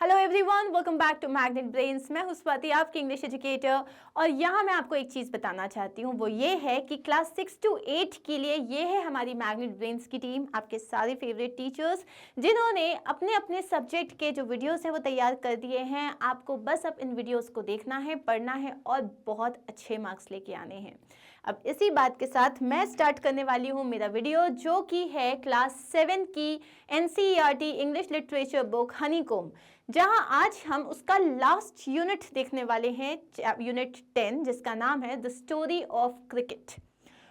Hello everyone, welcome back to Magnet Brains. मैं हूं स्वाति, आपकी इंग्लिश एजुकेटर। और यहाँ मैं आपको एक चीज़ बताना चाहती हूँ, वो ये है कि क्लास 6 to 8 के लिए ये है हमारी मैग्नेट ब्रेन्स की टीम, आपके सारे फेवरेट टीचर्स जिन्होंने अपने अपने सब्जेक्ट के जो वीडियोस हैं वो तैयार कर दिए हैं। आपको बस अब इन वीडियोस को देखना है, पढ़ना है और बहुत अच्छे मार्क्स लेके आने हैं। अब इसी बात के साथ मैं स्टार्ट करने वाली हूँ मेरा वीडियो, जो कि है क्लास 7 की NCERT English literature book honeycomb, जहां आज हम उसका लास्ट यूनिट देखने वाले हैं, यूनिट 10, जिसका नाम है द स्टोरी ऑफ क्रिकेट।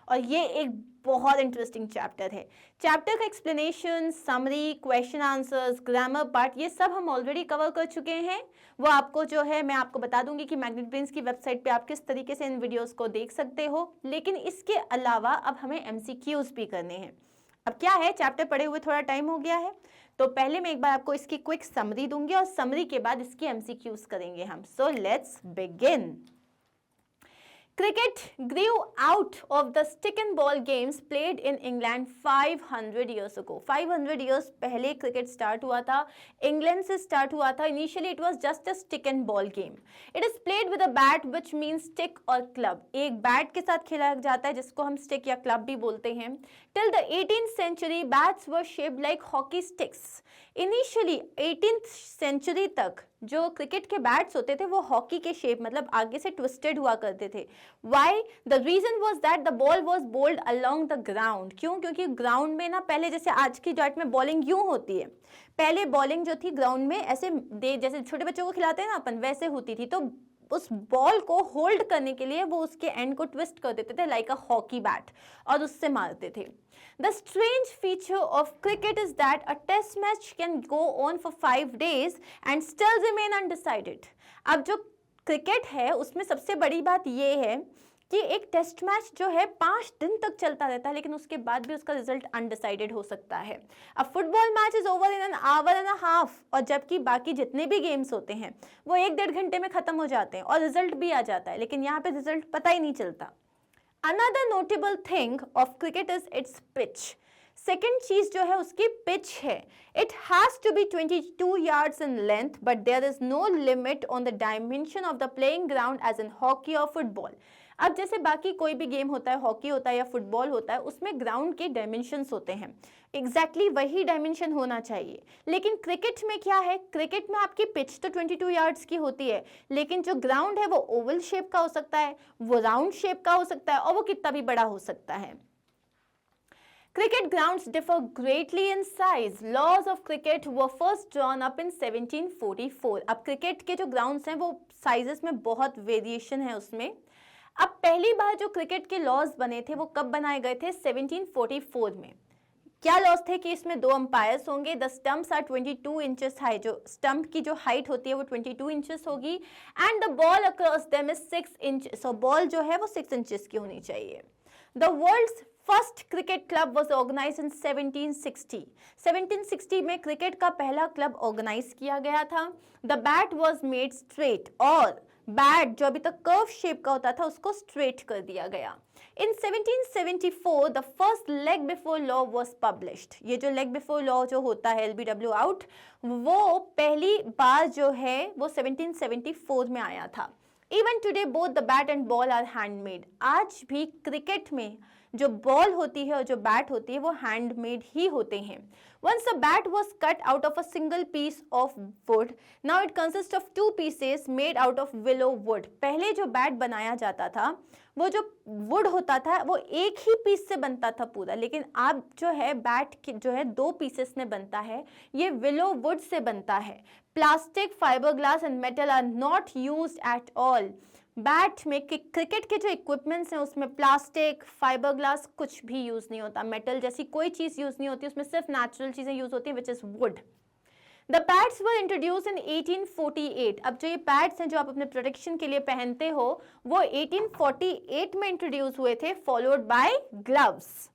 और ये एक बहुत इंटरेस्टिंग चैप्टर है। चैप्टर का explanation, summary, question answers, grammar part, ये सब हम ऑलरेडी कवर कर चुके हैं। वो आपको जो है मैं आपको बता दूंगी कि मैग्नेट ब्रेन्स की वेबसाइट पे आप किस तरीके से इन वीडियोस को देख सकते हो। लेकिन इसके अलावा अब हमें MCQs भी करने हैं। अब क्या है, चैप्टर पढ़े हुए थोड़ा टाइम हो गया है, तो पहले मैं एक बार आपको इसकी क्विक समरी दूंगी और समरी के बाद इसकी MCQs करेंगे हम। So let's begin. Cricket grew out of the stick and ball games played in England 500 years ago. 500 years पहले क्रिकेट स्टार्ट हुआ था, इंग्लैंड से स्टार्ट हुआ था। Initially it was just a stick and ball game. It is played with a bat which means stick और club. एक bat के साथ खेला जाता है जिसको हम स्टिक या क्लब भी बोलते हैं। Till the 18th century, bats were shaped like hockey sticks. Initially 18th century तक जो क्रिकेट के बैट्स होते थे वो हॉकी के शेप, मतलब आगे से ट्विस्टेड हुआ करते थे। Why? The reason was that the ball was bowled along the ground. क्यों? क्योंकि ग्राउंड में ना, पहले जैसे आज की डेट में बॉलिंग यूं होती है, पहले बॉलिंग जो थी ग्राउंड में ऐसे जैसे छोटे बच्चों को खिलाते हैं ना अपन, वैसे होती थी। तो उस बॉल को होल्ड करने के लिए वो उसके एंड को ट्विस्ट कर देते थे लाइक अ हॉकी बैट, और उससे मारते थे। The strange feature of cricket is that a test match can go on for 5 days and still remain undecided. अब जो क्रिकेट है उसमें सबसे बड़ी बात ये है कि एक टेस्ट मैच जो है 5 दिन तक चलता रहता है, लेकिन उसके बाद भी उसका रिजल्ट अनडिसाइडेड हो सकता है। अब football match is over in an hour and a half, और जबकि बाकी जितने भी गेम्स होते हैं वो 1-1.5 घंटे में खत्म हो जाते हैं और रिजल्ट भी आ जाता है, लेकिन यहाँ पे रिजल्ट पता ही नहीं चलता। Another notable thing of cricket is its pitch. Second चीज जो है उसकी पिच है। It has to be 22 yards in length, but there is no limit on the dimension of the playing ground as in hockey or football. अब जैसे बाकी कोई भी गेम होता है, हॉकी होता है या फुटबॉल होता है, उसमें ग्राउंड के डायमेंशंस होते हैं, एग्जैक्टली वही डायमेंशन होना चाहिए। लेकिन क्रिकेट में क्या है, क्रिकेट में आपकी पिच तो 22 यार्ड्स की होती है, लेकिन जो ग्राउंड है वो ओवल शेप का हो सकता है, वो राउंड शेप का हो सकता है, और वो कितना भी बड़ा हो सकता है। Cricket grounds differ greatly in size. Laws of cricket were first drawn up in 1744. अब क्रिकेट के जो ग्राउंड्स हैं वो साइजेस में बहुत वेरिएशन है उसमें। अब पहली बार जो क्रिकेट के लॉज बने थे वो कब बनाए गए थे? 1744 में। क्या लॉज थे कि इसमें 2 अंपायर्स होंगे, the stumps are 22 inches high, जो स्टंप की जो हाइट होती है वो 22 इंचेस होगी, and the ball across them is 6 inches, और बॉल जो है वो 6 इंचेस की होनी चाहिए। The world's first cricket club was organise in 1760। 1760 में क्रिकेट का पहला क्लब ऑर्गेनाइज किया गया था। The bat was made straight, और बैट जो अभी तक कर्व शेप का होता था उसको स्ट्रेट कर दिया गया। इन 1774 the first leg before law was published. ये जो लेग बिफोर लॉ जो होता है, LBW आउट, वो पहली बार जो है वो 1774 में आया था। Even today both the bat and ball are handmade. आज भी क्रिकेट में जो बॉल होती है और जो बैट होती है वो हैंडमेड ही होते हैं। Once the bat was cut out of a single piece of wood, now it consists of 2 pieces made out of willow wood. पहले जो बैट बनाया जाता था वो जो वुड होता था वो एक ही पीस से बनता था पूरा, लेकिन अब जो है बैट जो है 2 पीसेस में बनता है, ये विलो वुड से बनता है। Plastic, fibre glass and metal are not used at all. Bat में क्रिकेट के जो इक्विपमेंट्स हैं उसमें प्लास्टिक, फाइबर ग्लास कुछ भी यूज नहीं होता, मेटल जैसी कोई चीज यूज नहीं होती, उसमें सिर्फ नेचुरल चीजें यूज होती हैं, which is would. The pads were introduce इन 1848। अब जो ये पैड्स हैं जो आप अपने प्रोटेक्शन के लिए पहनते हो वो 1848 में इंट्रोड्यूस हुए थे, followed by gloves.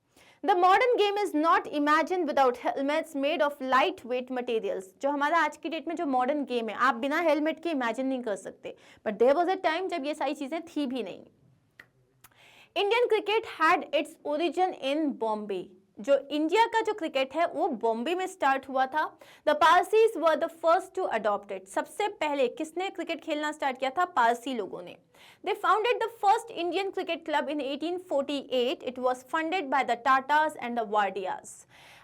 The modern game is not imagined without helmets made of lightweight materials. जो हमारा आज की डेट में जो मॉडर्न गेम है, आप बिना हेलमेट के इमेजिन नहीं कर सकते, but there was a time जब ये सारी चीजें थी भी नहीं। Indian cricket had its origin in Bombay. जो इंडिया का जो क्रिकेट है वो बॉम्बे में स्टार्ट हुआ था। The Parsis were the first to adopt it. सबसे पहले किसने क्रिकेट खेलना स्टार्ट किया था? पारसी लोगों ने। They founded the first Indian cricket club in 1848। It was funded by the Tatas and the Wadias.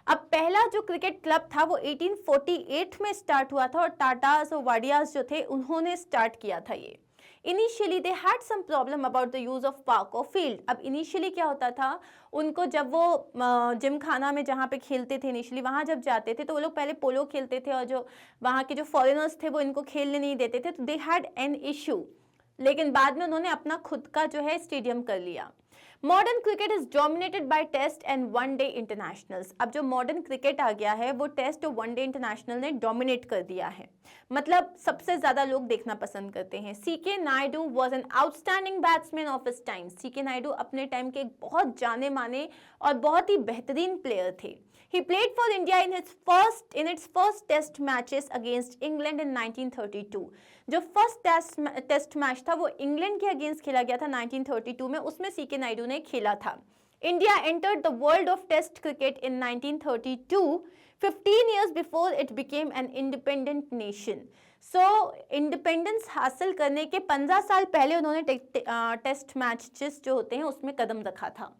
अब पहला जो क्रिकेट क्लब था वो 1848 में स्टार्ट हुआ था और टाटास और वाडियाज जो थे उन्होंने स्टार्ट किया था ये। Initially they had some problem about the use of park और फील्ड। अब इनिशियली क्या होता था, उनको जब वो जिम खाना में जहाँ पे खेलते थे इनिशियली वहाँ जब जाते थे तो वो लोग पहले पोलो खेलते थे और जो वहाँ के जो फॉरेनर्स थे वो इनको खेलने नहीं देते थे, तो दे हैड एन इशू। लेकिन बाद में उन्होंने अपना खुद का जो है स्टेडियम कर लिया। Modern cricket is dominated by test and one day internationals. अब जो मॉडर्न क्रिकेट आ गया है वो टेस्ट और वनडे इंटरनेशनल ने डोमिनेट कर दिया है, मतलब सबसे ज्यादा लोग देखना पसंद करते हैं। CK Nayudu was an outstanding batsman of his time. CK Nayudu अपने टाइम के एक बहुत जाने माने और बहुत ही बेहतरीन प्लेयर थे। He played for India in its first test matches against England in 1932. जो फर्स्ट टेस्ट मैच था वो इंग्लैंड के अगेंस्ट खेला गया था 1932 में, उसमें सीके नायडू ने खेला था। India entered the world of test cricket in 1932, 15 years before it became an independent nation. So independence हासिल करने के 15 साल पहले उन्होंने टेस्ट मैचेस जो होते हैं उसमें कदम रखा था।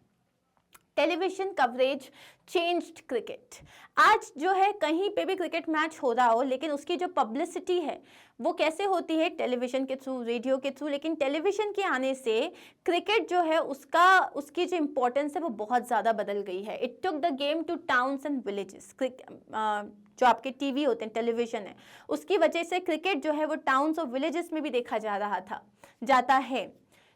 Television coverage changed cricket. आज जो है कहीं पे भी क्रिकेट मैच हो रहा हो लेकिन उसकी जो पब्लिसिटी है वो कैसे होती है? टेलीविजन के थ्रू, रेडियो के थ्रू। लेकिन टेलीविजन के आने से क्रिकेट जो है उसकी जो इम्पोर्टेंस है वो बहुत ज़्यादा बदल गई है। It took the game two towns and villages. जो आपके टीवी होते हैं, टेलीविजन है, उसकी वजह से क्रिकेट जो है वो टाउन्स और विलेजेस में भी देखा जाता है।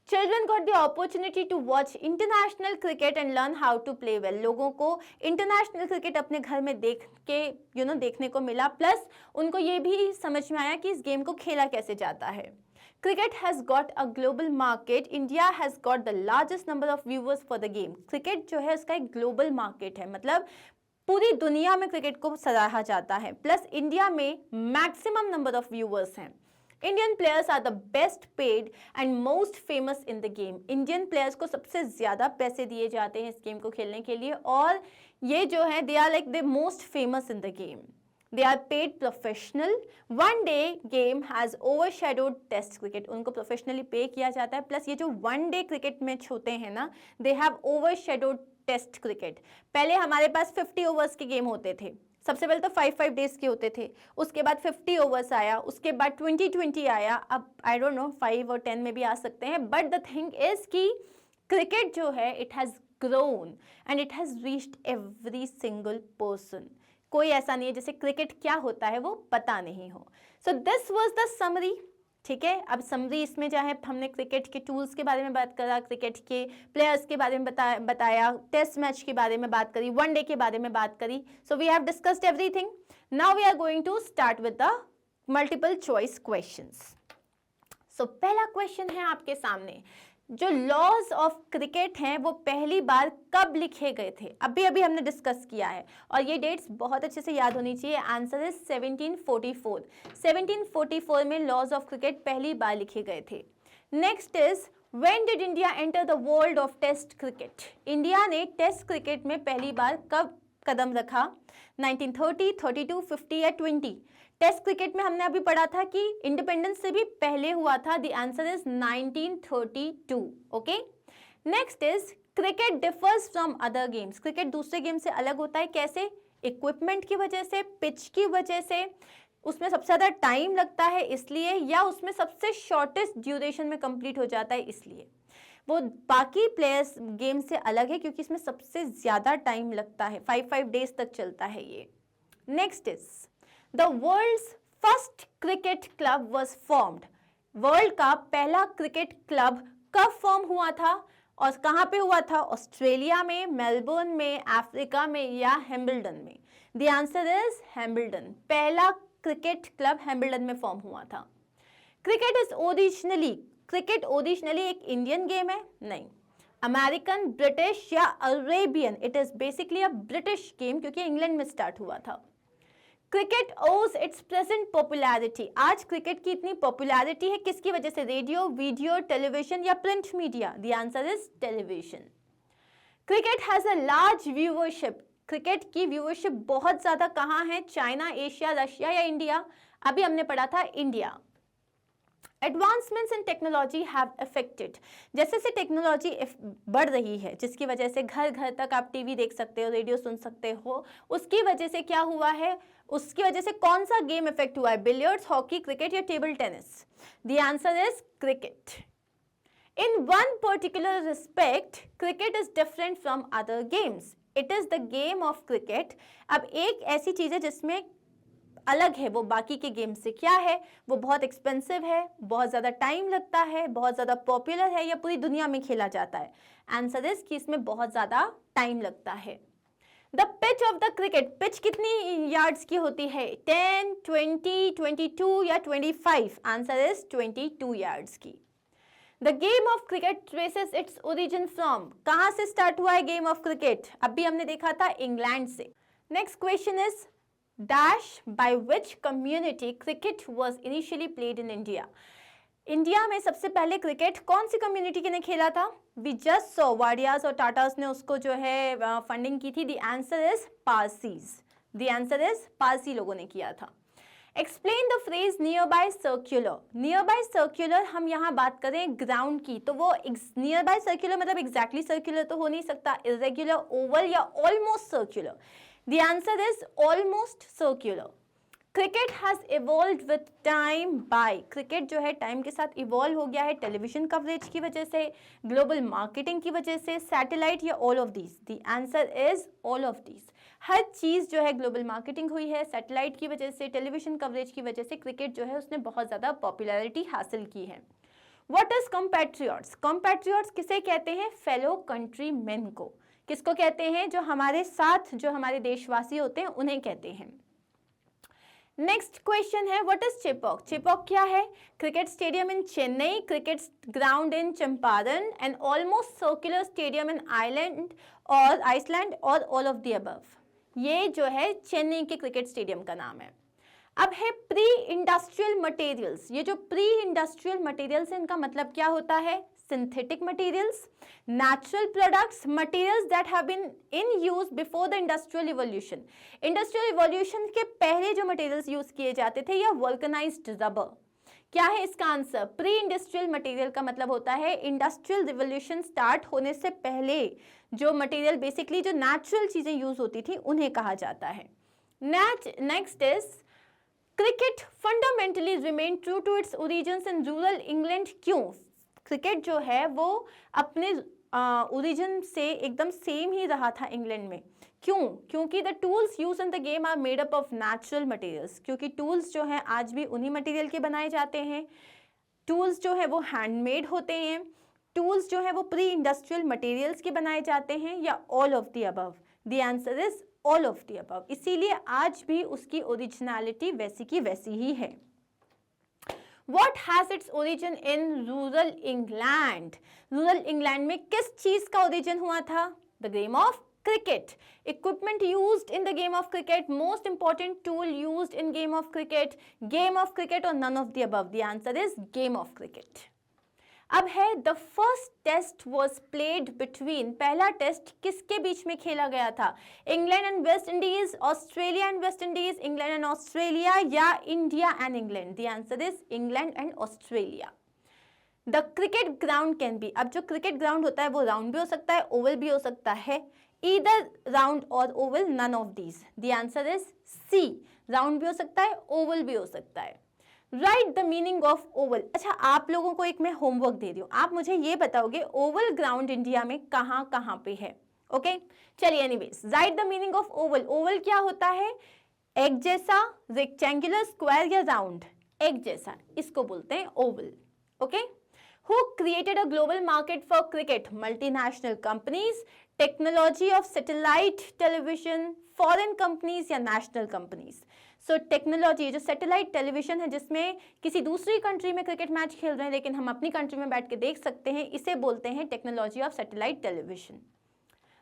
Children got the opportunity to watch international cricket and learn how to play well. लोगों को इंटरनेशनल क्रिकेट अपने घर में देखने को मिला, प्लस उनको ये भी समझ में आया कि इस गेम को खेला कैसे जाता है। Cricket has got a global market. India has got the largest number of viewers for the game. Cricket जो है उसका एक ग्लोबल मार्केट है, मतलब पूरी दुनिया में क्रिकेट को सराहा जाता है, प्लस इंडिया में मैक्सिमम नंबर ऑफ व्यूअर्स हैं। Indian players are the best paid and most famous in the game. Indian players को सबसे ज़्यादा पैसे दिए जाते हैं इस गेम को खेलने के लिए, और ये जो है they are like the most famous in the game. They are paid professional. One day game has overshadowed test cricket. उनको प्रोफेशनली पे किया जाता है, प्लस ये जो वन डे क्रिकेट मैच होते हैं ना, they have overshadowed test cricket. पहले हमारे पास 50 ओवर्स के गेम होते थे। सबसे पहले तो 5 डेज के होते थे, उसके बाद 50 ओवर्स आया, उसके बाद 20 आया, अब आई डोंट नो 5 और 10 में भी आ सकते हैं। बट द थिंग इज कि क्रिकेट जो है it has grown and it has reached every single person. कोई ऐसा नहीं है जैसे क्रिकेट क्या होता है वो पता नहीं हो। So this was the summary. ठीक है, अब समरी इसमें जो है हमने क्रिकेट के टूल्स के बारे में बात करा, क्रिकेट के प्लेयर्स के बारे में बताया, टेस्ट मैच के बारे में बात करी, वनडे के बारे में बात करी। So we have discussed everything. Now we are going to start with the multiple choice questions. So पहला क्वेश्चन है आपके सामने, जो लॉज ऑफ क्रिकेट हैं वो पहली बार कब लिखे गए थे? अभी हमने डिस्कस किया है और ये डेट्स बहुत अच्छे से याद होनी चाहिए। Answer is 1744। 1744 में लॉज ऑफ क्रिकेट पहली बार लिखे गए थे। Next is when did India enter the world of test cricket? India ने टेस्ट क्रिकेट में पहली बार कब कदम रखा? 1930, 32, 50 या 20? टेस्ट क्रिकेट में हमने अभी पढ़ा था कि इंडिपेंडेंस से भी पहले हुआ था। The answer is 1932। Okay, next is cricket differs from other games. Cricket दूसरे गेम से अलग होता है, कैसे? इक्विपमेंट की वजह से, पिच की वजह से, उसमें सबसे ज़्यादा टाइम लगता है इसलिए, या उसमें सबसे शॉर्टेस्ट ड्यूरेशन में कंप्लीट हो जाता है इसलिए। वो बाकी प्लेयर्स गेम से अलग है क्योंकि इसमें सबसे ज़्यादा टाइम लगता है, 5 डेज तक चलता है ये। Next is the world's first cricket club was formed. World का पहला क्रिकेट क्लब कब फॉर्म हुआ था और कहाँ पे हुआ था? ऑस्ट्रेलिया में, मेलबोर्न में, अफ्रीका में या हैम्बल्डन में? The answer is Hambledon. पहला क्रिकेट क्लब हैम्बल्डन में फॉर्म हुआ था। क्रिकेट ओरिजिनली एक इंडियन गेम है? नहीं। अमेरिकन, ब्रिटिश या Arabian? It is basically a British game क्योंकि इंग्लैंड में स्टार्ट हुआ था। Cricket owes its present popularity. आज क्रिकेट की इतनी पॉपुलैरिटी है किसकी वजह से? रेडियो, वीडियो, टेलीविजन या print media? The answer is television. Cricket has a large viewership. Cricket की व्यूअरशिप बहुत ज़्यादा कहाँ है, चाइना, एशिया, रशिया या इंडिया? अभी हमने पढ़ा था India. Advancements in technology have affected, जैसे जैसे टेक्नोलॉजी बढ़ रही है जिसकी वजह से घर घर तक आप टीवी देख सकते हो, रेडियो सुन सकते हो, उसकी वजह से क्या हुआ है, उसकी वजह से कौन सा गेम इफेक्ट हुआ है, बिलियर्ड्स, हॉकी, क्रिकेट या table tennis? The answer is cricket. In one particular respect, cricket is different from other games. It is the game of cricket. अब एक ऐसी चीज़ है जिसमें अलग है वो बाकी के गेम से, क्या है वो? बहुत एक्सपेंसिव है, बहुत ज़्यादा टाइम लगता है, बहुत ज़्यादा पॉपुलर है या पूरी दुनिया में खेला जाता है? आंसर इज कि इसमें बहुत ज़्यादा टाइम लगता है। The pitch of the cricket, pitch कितनी यार्ड्स की होती है? 10, 20, 22 या 25? आंसर इज 22 यार्ड्स की। The game of cricket traces its origin from, कहाँ से स्टार्ट हुआ है गेम ऑफ क्रिकेट? अभी हमने देखा था इंग्लैंड से। Next question is dash by which community cricket was initially played in India. India में सबसे पहले क्रिकेट कौन सी कम्युनिटी ने खेला था? वी जस्ट सॉ वाडियाज और टाटास ने उसको जो है फंडिंग की थी। The answer is Parsis. The answer is Parsi लोगों ने किया था। Explain the phrase nearby circular. Nearby circular हम यहाँ बात करें ग्राउंड की, तो वो नियर बाय सर्क्यूलर मतलब एग्जैक्टली सर्क्यूलर तो हो नहीं सकता, इरेग्युलर, ओवल या almost circular? The answer is almost circular. Cricket has evolved with time by, cricket जो है टाइम के साथ इवॉल्व हो गया है टेलीविजन कवरेज की वजह से, ग्लोबल मार्केटिंग की वजह से, सैटेलाइट या all of these? The answer is all of these. हर चीज़ जो है ग्लोबल मार्केटिंग हुई है, सैटेलाइट की वजह से, टेलीविजन कवरेज की वजह से क्रिकेट जो है उसने बहुत ज़्यादा पॉपुलैरिटी हासिल की है। What is कॉम्पैट्रियट्स? कॉम्पैट्रियट्स किसे कहते हैं? फेलो कंट्री मैन को। किसको कहते हैं? जो हमारे साथ जो हमारे देशवासी होते हैं उन्हें कहते हैं। नेक्स्ट क्वेश्चन है व्हाट इज चेपॉक? चेपॉक क्या है? Cricket stadium in Chennai, cricket ground in Champaran, and almost circular stadium in Iceland और ऑल ऑफ द अबव। ये जो है चेन्नई के क्रिकेट स्टेडियम का नाम है। अब है प्री इंडस्ट्रियल मटेरियल्स। ये जो प्री इंडस्ट्रियल मटेरियल्स है इनका मतलब क्या होता है? Synthetic materials, natural products, materials that have been in use before the industrial evolution. Industrial evolution के पहले जो materials use किए जाते थे या vulcanized rubber। क्या है इसका आंसर? प्री इंडस्ट्रियल मटेरियल का मतलब होता है इंडस्ट्रियल रिवोल्यूशन स्टार्ट होने से पहले जो मटेरियल बेसिकली जो नेचुरल चीजें यूज होती थी उन्हें कहा जाता है। Next is cricket fundamentally remain true to its origins in rural England. क्यों? क्रिकेट जो है वो अपने ओरिजिन से एकदम सेम ही रहा था इंग्लैंड में। क्यों? क्योंकि the tools use in the game are made up of natural materials. क्योंकि टूल्स जो हैं आज भी उन्हीं मटेरियल के बनाए जाते हैं। टूल्स जो है वो हैंडमेड होते हैं। टूल्स जो है वो प्री इंडस्ट्रियल मटेरियल्स के बनाए जाते हैं या all of the above? The answer is all of the above. इसीलिए आज भी उसकी ओरिजिनलिटी वैसी की वैसी ही है। What has its origin in rural England? Rural England में किस चीज का ओरिजिन हुआ था? The game of cricket. Equipment used in the game of cricket. Most important tool used in game of cricket. Game of cricket or none of the above? The answer is game of cricket. अब है the first test was played between, पहला test किसके बीच में खेला गया था? England and West Indies, Australia and West Indies, England and Australia या India and England? The answer is England and Australia. The cricket ground can be, अब जो क्रिकेट ग्राउंड होता है वो राउंड भी हो सकता है, ओवल भी हो सकता है, ईदर राउंड और oval, none of these. The answer is C, round भी हो सकता है, ओवल भी हो सकता है। Write the meaning of oval. अच्छा, आप लोगों को एक मैं होमवर्क दे रही हूँ, आप मुझे ये बताओगे ओवल ग्राउंड इंडिया में कहाँ कहाँ पे है? ओके, चलिए anyways, right the meaning of Oval. Oval क्या होता है? एग जैसा, रेक्टेंगुलर, स्क्वायर या राउंड? एग जैसा, इसको बोलते हैं Oval. Okay, who created a global market for cricket? Multinational companies, technology of satellite television, foreign companies या नेशनल कंपनीज? सो टेक्नोलॉजी, जो सैटेलाइट टेलीविजन है जिसमें किसी दूसरी कंट्री में क्रिकेट मैच खेल रहे हैं लेकिन हम अपनी कंट्री में बैठ के देख सकते हैं, इसे बोलते हैं technology of satellite television.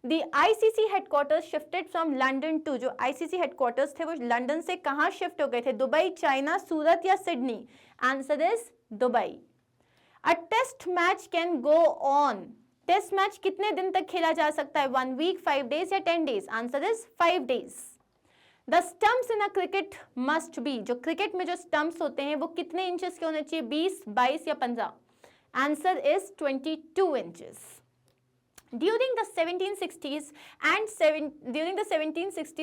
The ICC headquarters shifted from London to, जो आईसीसी हेडक्वार्टर्स थे वो लंदन से कहाँ शिफ्ट हो गए थे? दुबई, चाइना, सूरत या Sydney? Answer is Dubai. A test match can go on test match कितने दिन तक खेला जा सकता है? 1 वीक, 5 डेज या 10 days? Answer is 5 days. The stumps in a cricket must be, जो क्रिकेट में जो स्टम्प्स होते हैं वो कितने इंचेस के होने चाहिए? 20, 22 या 15? Answer is 22 inches. During the 1760s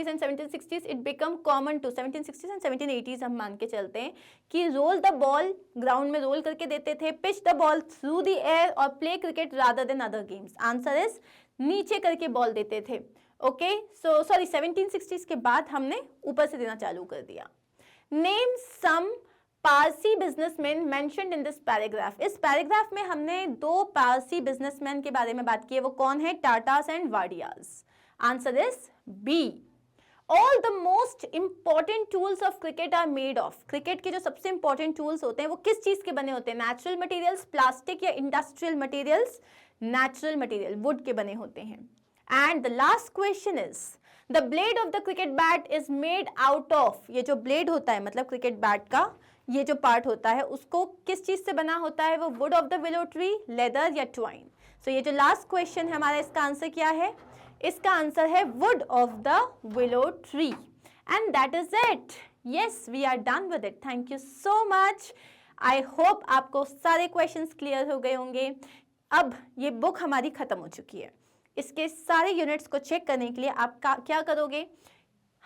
and 1760s it become common to 1760s and 1780s हम मान के चलते हैं कि रोल द बॉल, ग्राउंड में रोल करके देते थे, pitch the ball through the air और play cricket rather than other games. Answer is नीचे करके बॉल देते थे। ओके, सो सॉरी 1760s के बाद हमने ऊपर से देना चालू कर दिया। Name some Parsi businessman mentioned in this paragraph. इस पैराग्राफ में हमने 2 पारसी बिजनेसमैन के बारे में बात की है, वो कौन है? Tatas and Wadias. Answer is B. All the most important tools of cricket are made of. Cricket के जो सबसे इंपॉर्टेंट टूल्स होते हैं वो किस चीज के बने होते हैं? नेचुरल मटेरियल्स, प्लास्टिक या industrial materials? Natural material, would के बने होते हैं। And the last question is the blade of the cricket bat is made out of. ये जो ब्लेड होता है मतलब क्रिकेट बैट का ये जो पार्ट होता है उसको किस चीज से बना होता है? वो would of the willow tree, leather या ट्वाइन? सो ये जो लास्ट क्वेश्चन है हमारा, इसका आंसर क्या है? इसका आंसर है wood of the willow tree. And that is it. Yes, we are done with it. Thank you so much. I hope आपको सारे क्वेश्चंस क्लियर हो गए होंगे। अब ये बुक हमारी खत्म हो चुकी है। इसके सारे यूनिट्स को चेक करने के लिए आप क्या करोगे?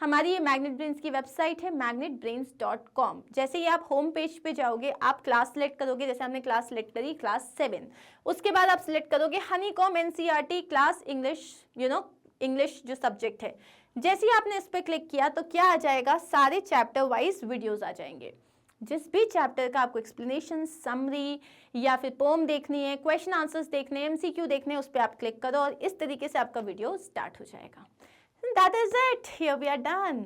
हमारी ये मैग्नेट ब्रेन्स की वेबसाइट है magnetbrains.com। जैसे ही आप होम पेज पे जाओगे आप क्लास सेलेक्ट करोगे, जैसे हमने क्लास सेलेक्ट करी क्लास 7। उसके बाद आप सिलेक्ट करोगे honeycomb NCERT class English, English जो सब्जेक्ट है। जैसे ही आपने इस पर क्लिक किया तो क्या आ जाएगा? सारे चैप्टर वाइज वीडियोज आ जाएंगे। जिस भी चैप्टर का आपको एक्सप्लेनेशन, समरी या फिर पोम देखनी है, क्वेश्चन आंसर्स देखने हैं, MCQ देखने हैं, उस पर आप क्लिक करो और इस तरीके से आपका वीडियो स्टार्ट हो जाएगा। That is it. Here we are done.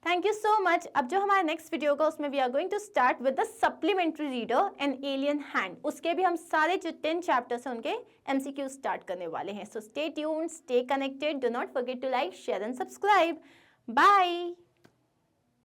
Thank you so much. अब जो हमारा नेक्स्ट वीडियो होगा उसमें we are going to start with the supplementary reader and alien hand. उसके भी हम सारे जो 10 chapters हैं उनके MCQ start करने वाले हैं. So stay tuned, stay connected. Do not forget to like, share and subscribe. Bye.